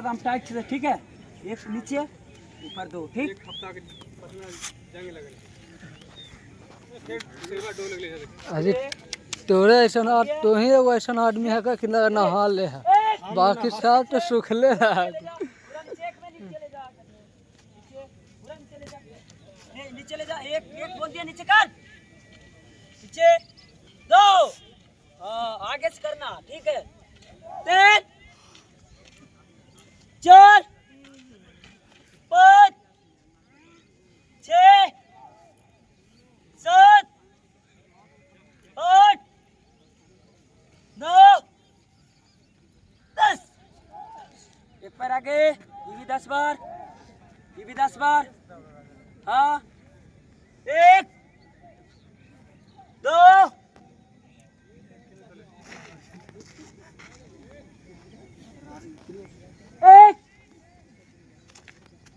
एकदम टाइट से, ठीक है। एक नीचे ऊपर दो, ठीक। एक हफ्ता के जंग लगे फिर सेवा डो लगले अरे तोरे ऐसा तो ही एगो ऐसा आदमी है कि नहा ले है, बाकी सब तो सुखले है। नीचे ले जा, एक एक बोल दिया, नीचे कर, नीचे दो। हाँ आगे से करना, ठीक है। 3 4 5 6 7 8 9 10। एक पैर आगे, बीवी 10 बार, बीवी 10 बार। हाँ 1 2 1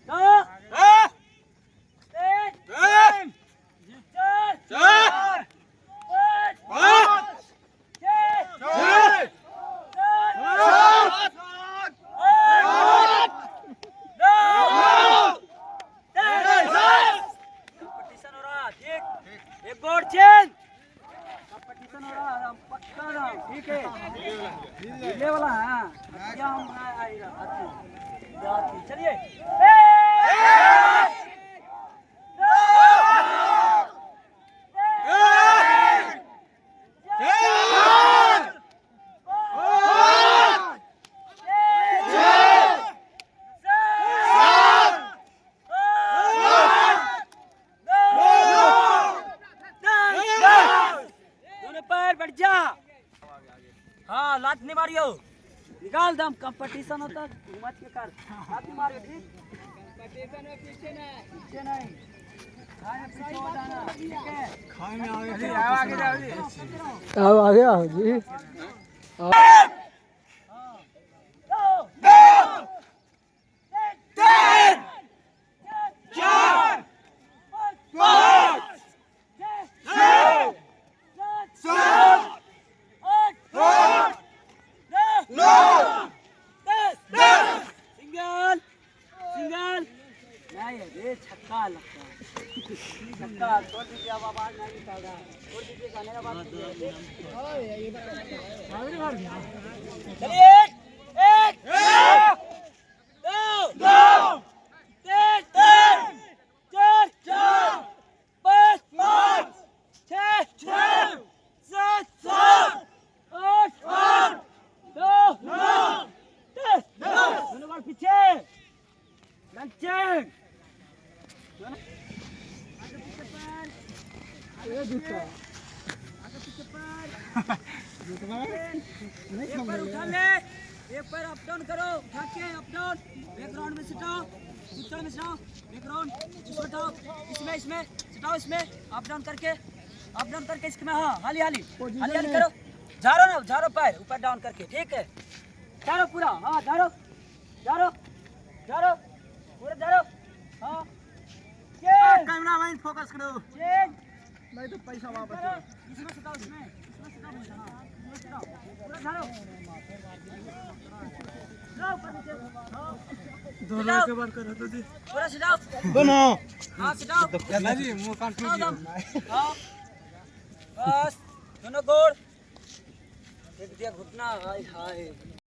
2 3 4 5 6 कंपटीशन हो रहा, ठीक। एक बोर्ड चेंज, कंपटीशन हो रहा है, पक्का ना, ठीक है। ये वाला है, क्या हम आएगा, चलिए। बैठ जा। हाँ लात नहीं मारियो, निकाल दम। कंपटीशन होता मत के कर, लात नहीं मारियो, ठीक। कंपटीशन में पीछे नहीं, खाने पीछे हो जाना, ठीक है। खाने में आगे जाओ जी, अब आगे आओ जी। छक्का लगता है, छक्का छोड़ दीजिए, अब आवाज नहीं निकल रहा है, छोड़ दीजिए, गाने का बात चलिए। 1 2 3 4 5 6 7 8 9 10। दोनों बार पीछे, लंचिंग। एक पैर अप डाउन करो, उठा के अप डाउन, बैकग्राउंड में सिटाओ, पिक्चर में सिटाओ, बैकग्राउंड इसमें सिटाओ, इसमें सिटाओ, इसमें अप डाउन करके इसमें। हाँ हाली करो, झाड़ो ना, झाड़ो पैर ऊपर डाउन करके, ठीक है। झाड़ो पूरा, हाँ झाड़ो पूरा झाड़ो। हाँ कैमरा मैन फोकस करो, नहीं तो पैसा वापस। इसमें सिटाओ, इसमें सिटाओ, पूरा झाड़ो। दोनों के बार करो तो जी, पूरा सिटाओ दोनों। हाँ सिटाओ जी, मुंह कान टूट गया। हाँ बस, दोनों गोड़ देख दिया, घुटना, हाय हाय।